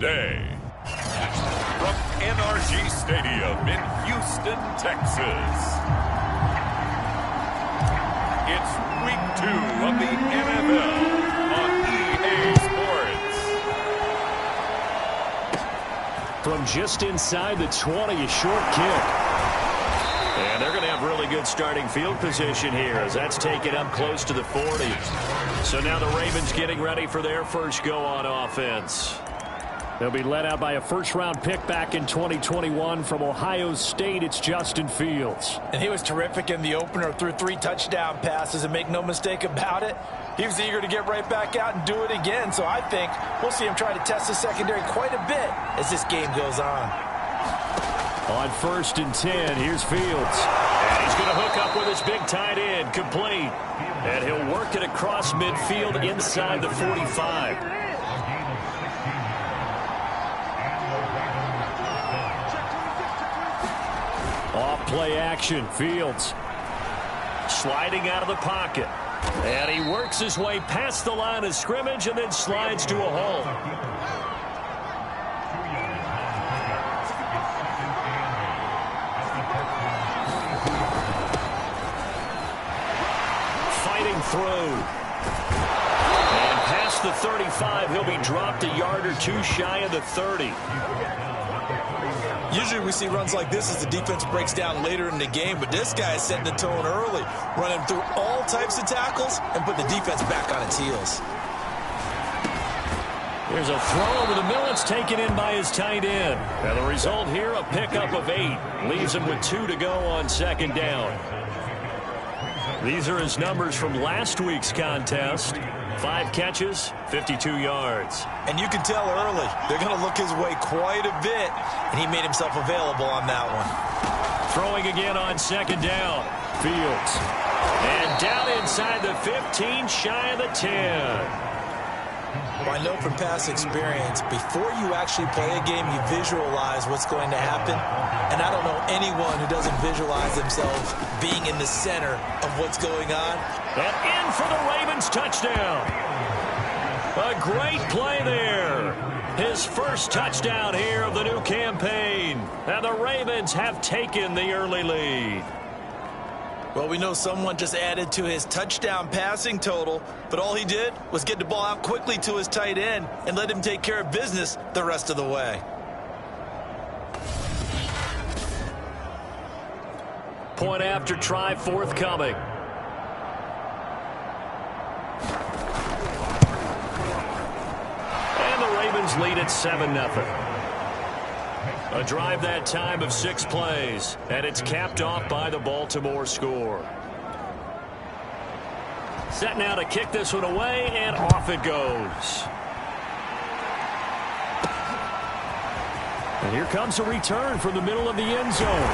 today. From NRG Stadium in Houston, Texas, it's Week 2 of the NFL on EA Sports. From just inside the 20, a short kick. And they're going to have really good starting field position here as that's taken up close to the 40. So now the Ravens getting ready for their first go on offense. They'll be led out by a first-round pick back in 2021 from Ohio State. It's Justin Fields. And he was terrific in the opener, threw 3 touchdown passes, and make no mistake about it, he was eager to get right back out and do it again. So I think we'll see him try to test the secondary quite a bit as this game goes on. On 1st and 10, here's Fields. And he's going to hook up with his big tight end, complete. And he'll work it across midfield inside the 45. Off play action, Fields. Sliding out of the pocket. And he works his way past the line of scrimmage and then slides to a hole. Fighting through. And past the 35, he'll be dropped a yard or two shy of the 30. Usually we see runs like this as the defense breaks down later in the game, but this guy is setting the tone early, running through all types of tackles and put the defense back on its heels. There's a throw over the middle. It's taken in by his tight end. Now the result here, a pickup of 8. Leaves him with 2 to go on 2nd down. These are his numbers from last week's contest. 5 catches, 52 yards. And you can tell early, they're going to look his way quite a bit, and he made himself available on that one. Throwing again on 2nd down. Fields. And down inside the 15, shy of the 10. Well, I know from past experience, before you actually play a game, you visualize what's going to happen. And I don't know anyone who doesn't visualize themselves being in the center of what's going on. And in for the Ravens touchdown. A great play there. His first touchdown here of the new campaign. And the Ravens have taken the early lead. Well, we know someone just added to his touchdown passing total, but all he did was get the ball out quickly to his tight end and let him take care of business the rest of the way. Point after try forthcoming. And the Ravens lead at 7-0. A drive that time of 6 plays, and it's capped off by the Baltimore score. Set now to kick this one away, and off it goes. And here comes a return from the middle of the end zone.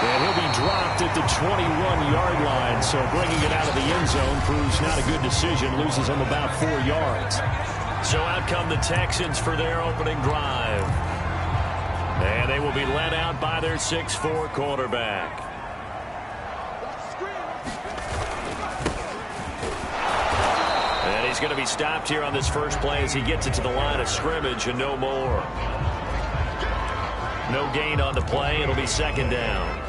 And he'll be dropped at the 21-yard line, so bringing it out of the end zone proves not a good decision, loses him about 4 yards. So out come the Texans for their opening drive. And they will be led out by their 6'4" quarterback. And he's going to be stopped here on this first play as he gets it to the line of scrimmage and no more. No gain on the play. It'll be 2nd down.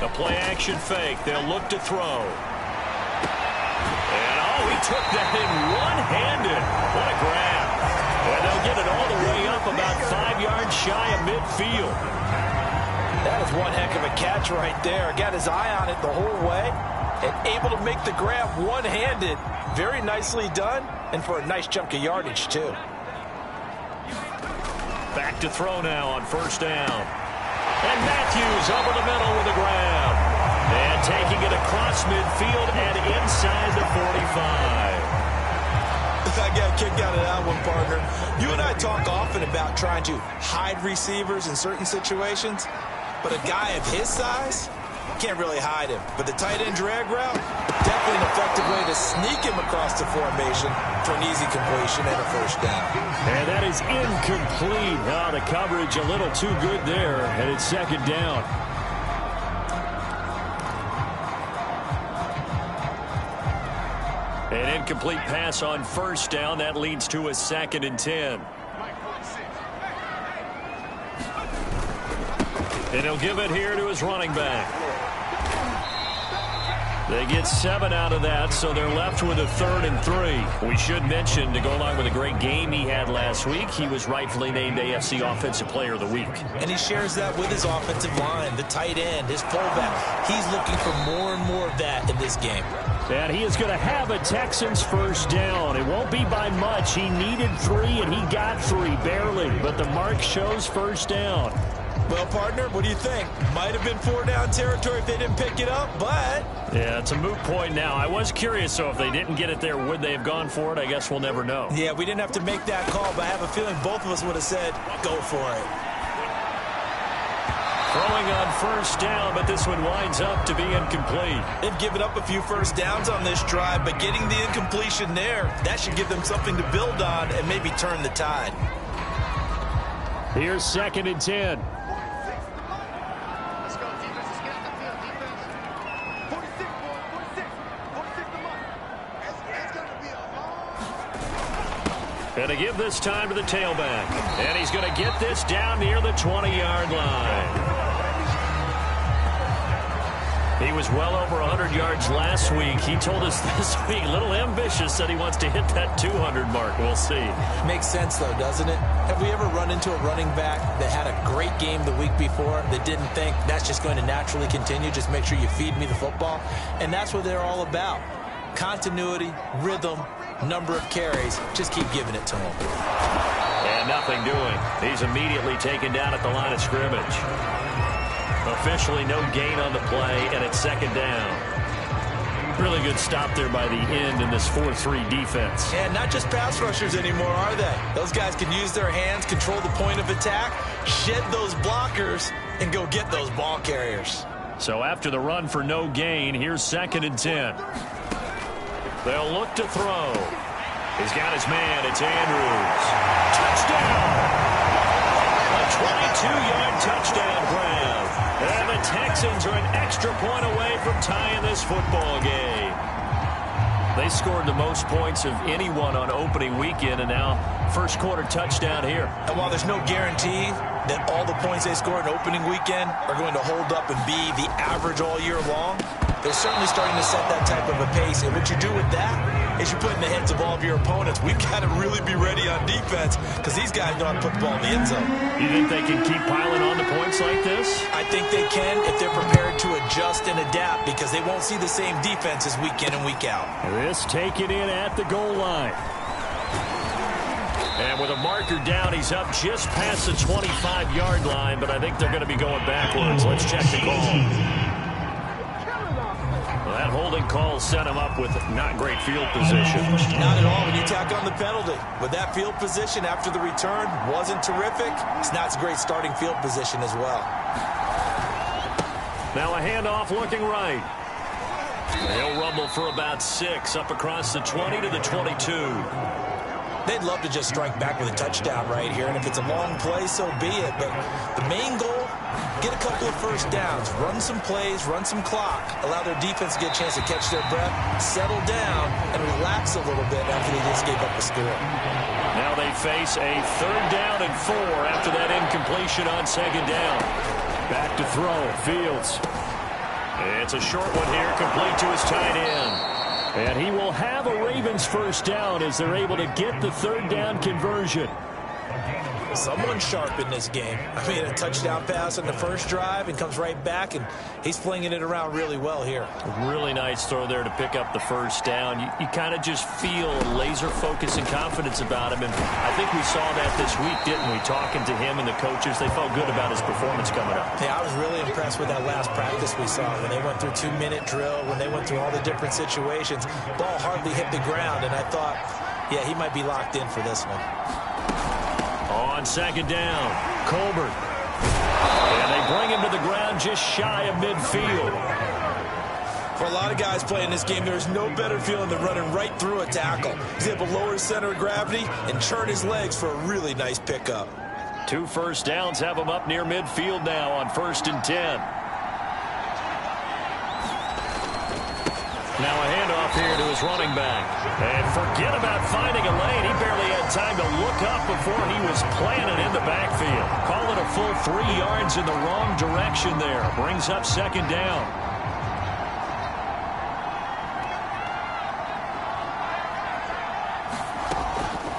A play action fake. They'll look to throw. He took that in one-handed. What a grab. And they'll get it all the way up about 5 yards shy of midfield. That is one heck of a catch right there. Got his eye on it the whole way and able to make the grab one-handed. Very nicely done and for a nice chunk of yardage, too. Back to throw now on 1st down. And Matthews over the middle with a grab. And taking it across midfield and inside the 45. I got a kick out of that one, partner. You and I talk often about trying to hide receivers in certain situations, but a guy of his size can't really hide him. But the tight end drag route, definitely an effective way to sneak him across the formation for an easy completion and a 1st down. And that is incomplete. Oh, the coverage a little too good there, and it's 2nd down. An incomplete pass on first down. That leads to a 2nd and 10. And he'll give it here to his running back. They get 7 out of that, so they're left with a 3rd and 3. We should mention, to go along with a great game he had last week, he was rightfully named AFC Offensive Player of the Week. And he shares that with his offensive line, the tight end, his fullback. He's looking for more and more of that in this game. And he is going to have a Texans first down. It won't be by much. He needed 3, and he got 3, barely. But the mark shows first down. Well, partner, what do you think? Might have been 4-down territory if they didn't pick it up, but... Yeah, it's a moot point now. I was curious, so if they didn't get it there, would they have gone for it? I guess we'll never know. Yeah, we didn't have to make that call, but I have a feeling both of us would have said, go for it. Throwing on first down, but this one winds up to be incomplete. They've given up a few first downs on this drive, but getting the incompletion there, that should give them something to build on and maybe turn the tide. Here's 2nd and 10. And to give this time to the tailback. And he's going to get this down near the 20-yard line. He was well over 100 yards last week. He told us this week, a little ambitious, said he wants to hit that 200 mark. We'll see. Makes sense, though, doesn't it? Have we ever run into a running back that had a great game the week before that didn't think that's just going to naturally continue? Just make sure you feed me the football. And that's what they're all about. Continuity, rhythm, number of carries. Just keep giving it to him. And nothing doing. He's immediately taken down at the line of scrimmage. Officially no gain on the play, and it's 2nd down. Really good stop there by the end in this 4-3 defense. And not just pass rushers anymore, are they? Those guys can use their hands, control the point of attack, shed those blockers, and go get those ball carriers. So after the run for no gain, here's 2nd and 10. They'll look to throw. He's got his man. It's Andrews. Touchdown! A 22-yard touchdown grab. And the Texans are an extra point away from tying this football game. They scored the most points of anyone on opening weekend, and now first quarter touchdown here. And while there's no guarantee that all the points they scored in opening weekend are going to hold up and be the average all year long, they're certainly starting to set that type of a pace. And what you do with that is you put in the heads of all of your opponents, we've got to really be ready on defense because these guys know how to put the ball in the end zone. You think they can keep piling on the points like this? I think they can if they're prepared to adjust and adapt because they won't see the same defenses week in and week out. This taken in at the goal line. And with a marker down, he's up just past the 25-yard line, but I think they're going to be going backwards. Let's check the call. Well, that holding call set him up with not great field position. Not at all when you tack on the penalty. But that field position after the return wasn't terrific. It's not a great starting field position as well. Now a handoff looking right. He'll rumble for about 6 up across the 20 to the 22. They'd love to just strike back with a touchdown right here, and if it's a long play, so be it. But the main goal, get a couple of first downs, run some plays, run some clock, allow their defense to get a chance to catch their breath, settle down, and relax a little bit after they just gave up a score. Now they face a 3rd down and 4 after that incompletion on 2nd down. Back to throw, Fields. It's a short one here, complete to his tight end. And he will have a Ravens first down as they're able to get the 3rd down conversion. Someone's sharp in this game. I mean, a touchdown pass on the first drive and comes right back, and he's flinging it around really well here. Really nice throw there to pick up the first down. You kind of just feel laser focus and confidence about him, and I think we saw that this week, didn't we? Talking to him and the coaches, they felt good about his performance coming up. Yeah, I was really impressed with that last practice we saw when they went through 2-minute drill, when they went through all the different situations. Ball hardly hit the ground, and I thought, yeah, he might be locked in for this one. On 2nd down, Colbert. And they bring him to the ground just shy of midfield. For a lot of guys playing this game, there's no better feeling than running right through a tackle. He's able to lower his center of gravity and turn his legs for a really nice pickup. 2 first downs have him up near midfield now on 1st and 10. Now a handoff here to his running back. And forget about finding a lane. He barely had time to look up before he was planted in the backfield. Call it a full 3 yards in the wrong direction there. Brings up second down.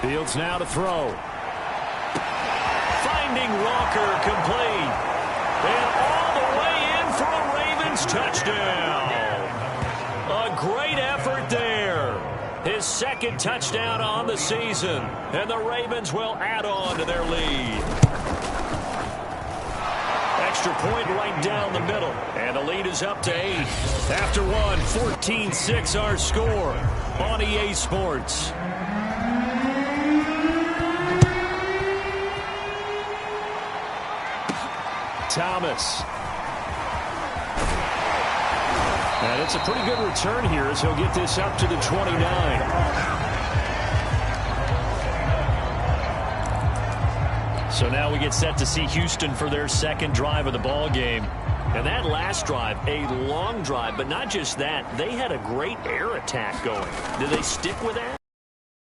Fields now to throw. Finding Walker complete. And all the way in for a Ravens touchdown. A great effort there. His second touchdown on the season. And the Ravens will add on to their lead. Extra point right down the middle. And the lead is up to 8. After one, 14-6 our score on EA Sports. Thomas. And it's a pretty good return here as he'll get this up to the 29. So now we get set to see Houston for their second drive of the ball game. And that last drive, a long drive, but not just that. They had a great air attack going. Did they stick with that?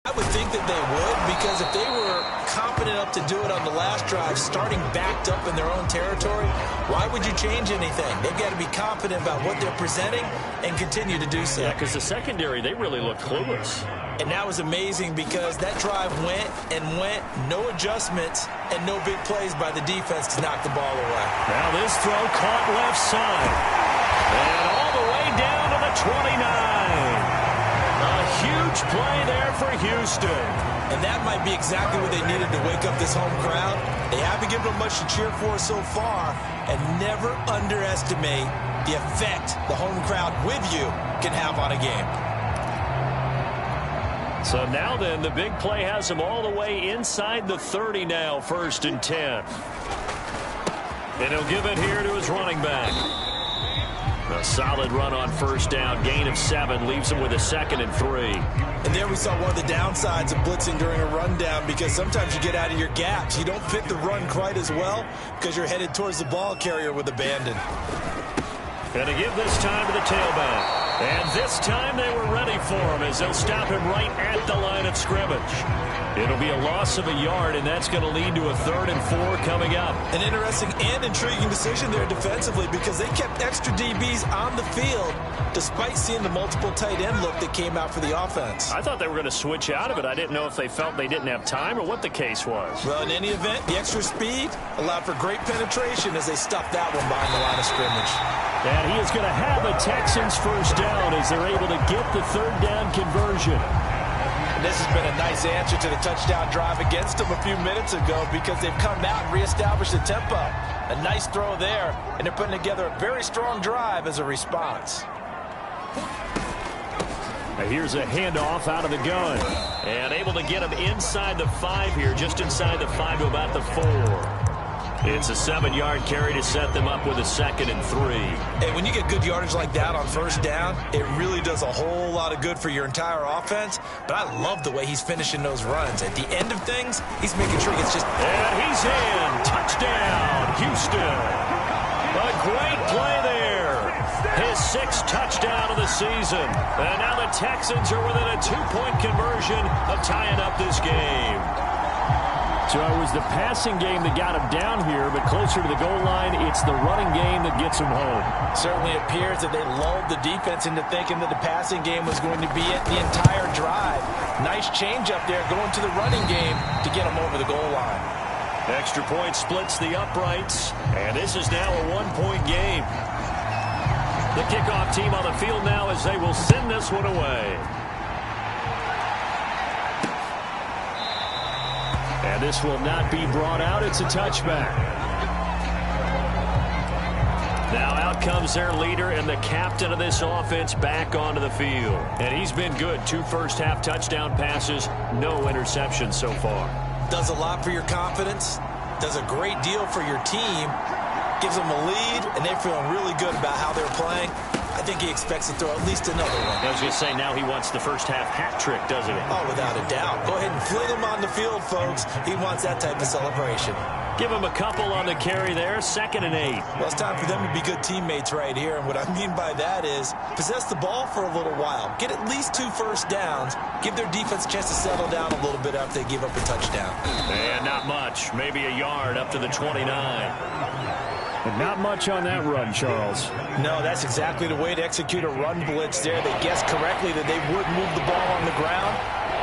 I would think that they would, because if they were confident enough to do it on the last drive, starting backed up in their own territory, why would you change anything? They've got to be confident about what they're presenting and continue to do so. Yeah, because the secondary, they really looked clueless. And that was amazing because that drive went and went, no adjustments and no big plays by the defense to knock the ball away. Now this throw caught left side. And all the way down to the 29. A huge play there for Houston. And that might be exactly what they needed to wake up this home crowd. They haven't given them much to cheer for so far. And never underestimate the effect the home crowd with you can have on a game. So now then, the big play has him all the way inside the 30 now, 1st and 10. And he'll give it here to his running back. A solid run on first down, gain of 7, leaves him with a 2nd and 3. And there we saw one of the downsides of blitzing during a rundown, because sometimes you get out of your gaps. You don't fit the run quite as well because you're headed towards the ball carrier with abandon. And to give this time to the tailback. And this time they were ready for him as they'll stop him right at the line of scrimmage. It'll be a loss of a yard, and that's going to lead to a 3rd and 4 coming up. An interesting and intriguing decision there defensively, because they kept extra DBs on the field despite seeing the multiple tight end look that came out for the offense. I thought they were going to switch out of it. I didn't know if they felt they didn't have time or what the case was. Well, in any event, the extra speed allowed for great penetration as they stuffed that one behind the line of scrimmage. And he is going to have a Texans first down as they're able to get the 3rd down conversion. And this has been a nice answer to the touchdown drive against them a few minutes ago, because they've come out and reestablished the tempo. A nice throw there, and they're putting together a very strong drive as a response. Now here's a handoff out of the gun. And able to get him inside the 5 here, just inside the 5 to about the 4. It's a 7-yard carry to set them up with a 2nd and 3. And when you get good yardage like that on first down, it really does a whole lot of good for your entire offense. But I love the way he's finishing those runs. At the end of things, he's making sure he gets just... And he's in. Touchdown, Houston. A great play there. His 6th touchdown of the season. And now the Texans are within a 2-point conversion of tying up this game. So it was the passing game that got him down here, but closer to the goal line, it's the running game that gets him home. Certainly appears that they lulled the defense into thinking that the passing game was going to be it the entire drive. Nice change up there going to the running game to get him over the goal line. Extra point splits the uprights, and this is now a 1-point game. The kickoff team on the field now as they will send this one away. And this will not be brought out. It's a touchback. Now out comes their leader and the captain of this offense back onto the field. And he's been good. 2 first-half touchdown passes, no interceptions so far. Does a lot for your confidence. Does a great deal for your team. Gives them a lead, and they're feeling really good about how they're playing. I think he expects to throw at least another one. I was going to say, now he wants the first half hat trick, doesn't he? Oh, without a doubt. Go ahead and fling him on the field, folks. He wants that type of celebration. Give him a couple on the carry there, 2nd and 8. Well, it's time for them to be good teammates right here. And what I mean by that is possess the ball for a little while. Get at least 2 first downs. Give their defense a chance to settle down a little bit after they give up a touchdown. And not much. Maybe a yard up to the 29. But not much on that run, Charles. No, that's exactly the way to execute a run blitz there. They guessed correctly that they would move the ball on the ground,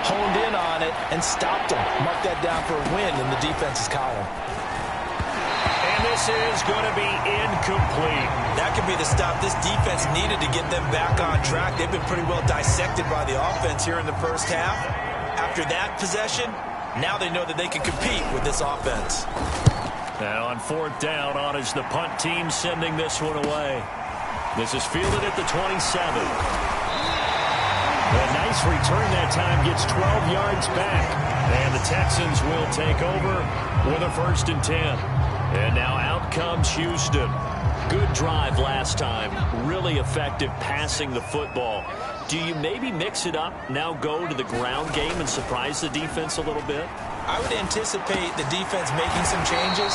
honed in on it, and stopped them. Mark that down for a win in the defense's column. And this is going to be incomplete. That could be the stop this defense needed to get them back on track. They've been pretty well dissected by the offense here in the first half. After that possession, now they know that they can compete with this offense. Now on 4th down, on is the punt team sending this one away. This is fielded at the 27. A nice return that time, gets 12 yards back. And the Texans will take over with a 1st and 10. And now out comes Houston. Good drive last time. Really effective passing the football. Do you maybe mix it up, now go to the ground game and surprise the defense a little bit? I would anticipate the defense making some changes,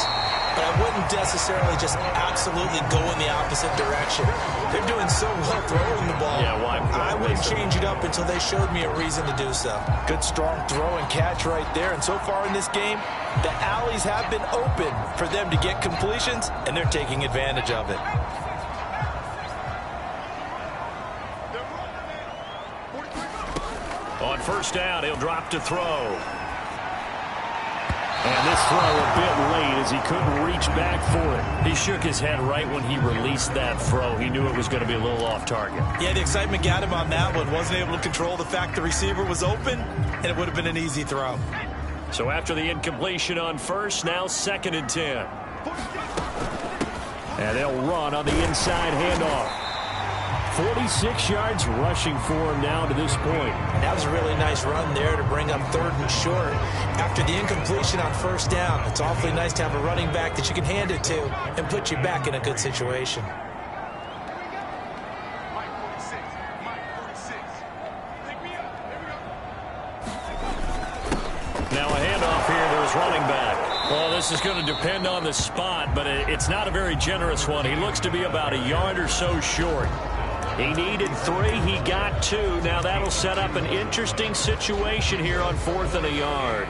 but I wouldn't necessarily just absolutely go in the opposite direction. They're doing so well throwing the ball. Yeah, why I wouldn't change it up until they showed me a reason to do so. Good, strong throw and catch right there. And so far in this game, the alleys have been open for them to get completions, and they're taking advantage of it. On 1st down, he'll drop to throw. And this throw a bit late as he couldn't reach back for it. He shook his head right when he released that throw. He knew it was going to be a little off target. Yeah, the excitement got him on that one. Wasn't able to control the fact the receiver was open, and it would have been an easy throw. So after the incompletion on 1st, now 2nd and 10. And they'll run on the inside handoff. 46 yards rushing for him now to this point. That was a really nice run there to bring up 3rd and short. After the incompletion on 1st down, it's awfully nice to have a running back that you can hand it to and put you back in a good situation. Now a handoff here to his running back. Well, this is going to depend on the spot, but it's not a very generous one. He looks to be about a yard or so short. He needed 3. He got 2. Now that'll set up an interesting situation here on 4th and a yard.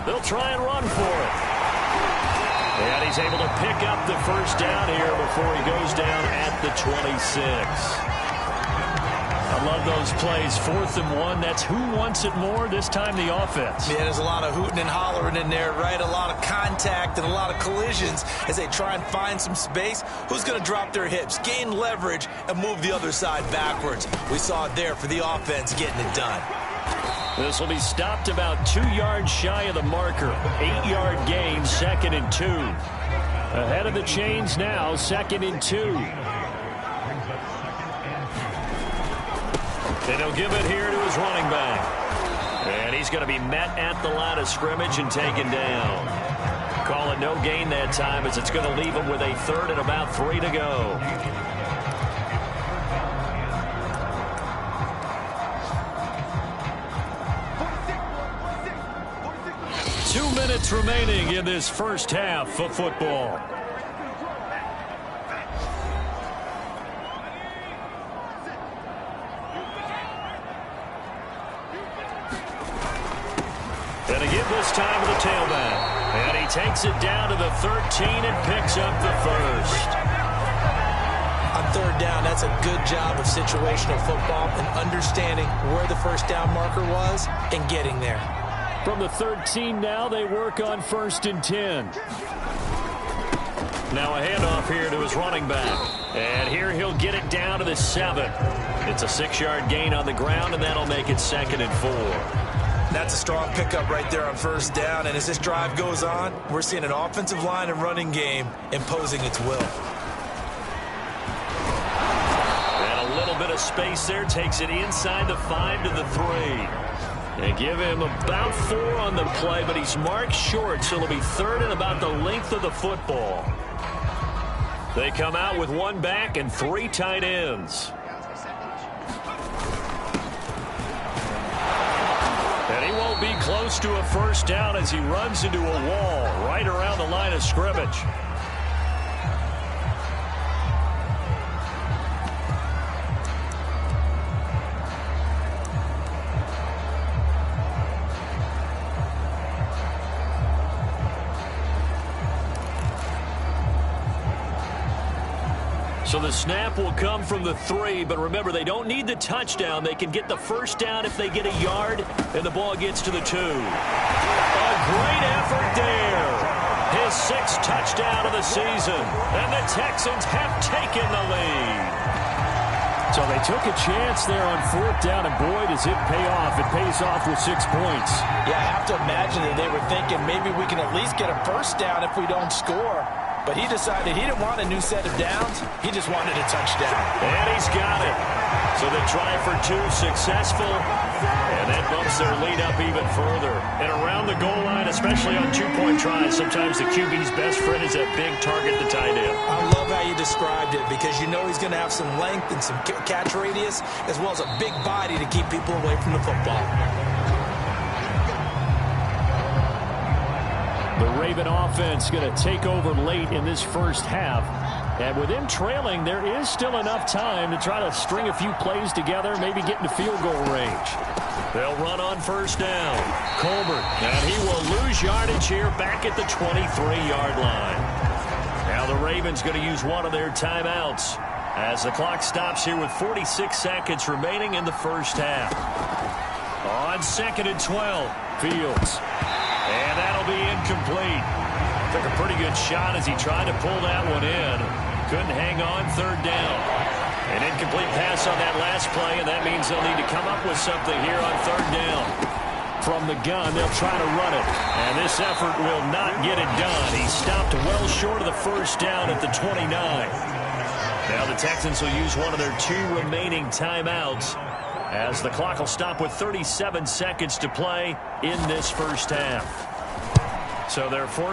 They'll try and run for it. And he's able to pick up the 1st down here before he goes down at the 26. I love those plays. 4th and 1. That's who wants it more, this time the offense. Yeah, there's a lot of hooting and hollering in there, right? A lot of contact and a lot of collisions as they try and find some space. Who's going to drop their hips, gain leverage, and move the other side backwards? We saw it there for the offense getting it done. This will be stopped about 2 yards shy of the marker. 8-yard gain, 2nd and 2. Ahead of the chains now, 2nd and 2. And he'll give it here to his running back. And he's going to be met at the line of scrimmage and taken down. Call it no gain that time as it's going to leave him with a 3rd and about 3 to go. Two minutes remaining in this first half of football. And again this time with the tailback. And he takes it down to the 13 and picks up the 1st. On 3rd down, that's a good job of situational football and understanding where the 1st down marker was and getting there. From the 13 now, they work on 1st and 10. Now a handoff here to his running back. And here he'll get it down to the 7. It's a 6-yard gain on the ground, and that'll make it 2nd and 4. That's a strong pickup right there on 1st down. And as this drive goes on, we're seeing an offensive line and running game imposing its will. And a little bit of space there takes it inside the 5 to the 3. They give him about 4 on the play, but he's marked short, so it'll be 3rd and about the length of the football. They come out with 1 back and 3 tight ends. And he won't be close to a first down as he runs into a wall right around the line of scrimmage. So the snap will come from the 3, but remember, they don't need the touchdown. They can get the first down if they get a yard, and the ball gets to the 2. A great effort there. His 6th touchdown of the season, and the Texans have taken the lead. So they took a chance there on 4th down, and boy, does it pay off. It pays off with 6 points. Yeah, I have to imagine that they were thinking maybe we can at least get a first down if we don't score. But he decided he didn't want a new set of downs. He just wanted a touchdown. And he's got it. So the try for 2 successful. And that bumps their lead up even further. And around the goal line, especially on 2-point tries, sometimes the QB's best friend is that big target, the tight end. I love how you described it because you know he's going to have some length and some catch radius as well as a big body to keep people away from the football. The Raven offense going to take over late in this first half. And with them trailing, there is still enough time to try to string a few plays together, maybe get into field goal range. They'll run on first down. Colbert, and he will lose yardage here back at the 23-yard line. Now the Ravens going to use one of their timeouts as the clock stops here with 46 seconds remaining in the first half. On 2nd and 12, Fields. And that'll be incomplete. Took a pretty good shot as he tried to pull that one in. Couldn't hang on 3rd down. An incomplete pass on that last play, and that means they'll need to come up with something here on 3rd down. From the gun, they'll try to run it. And this effort will not get it done. He stopped well short of the first down at the 29. Now the Texans will use one of their 2 remaining timeouts as the clock will stop with 37 seconds to play in this first half. So they're forced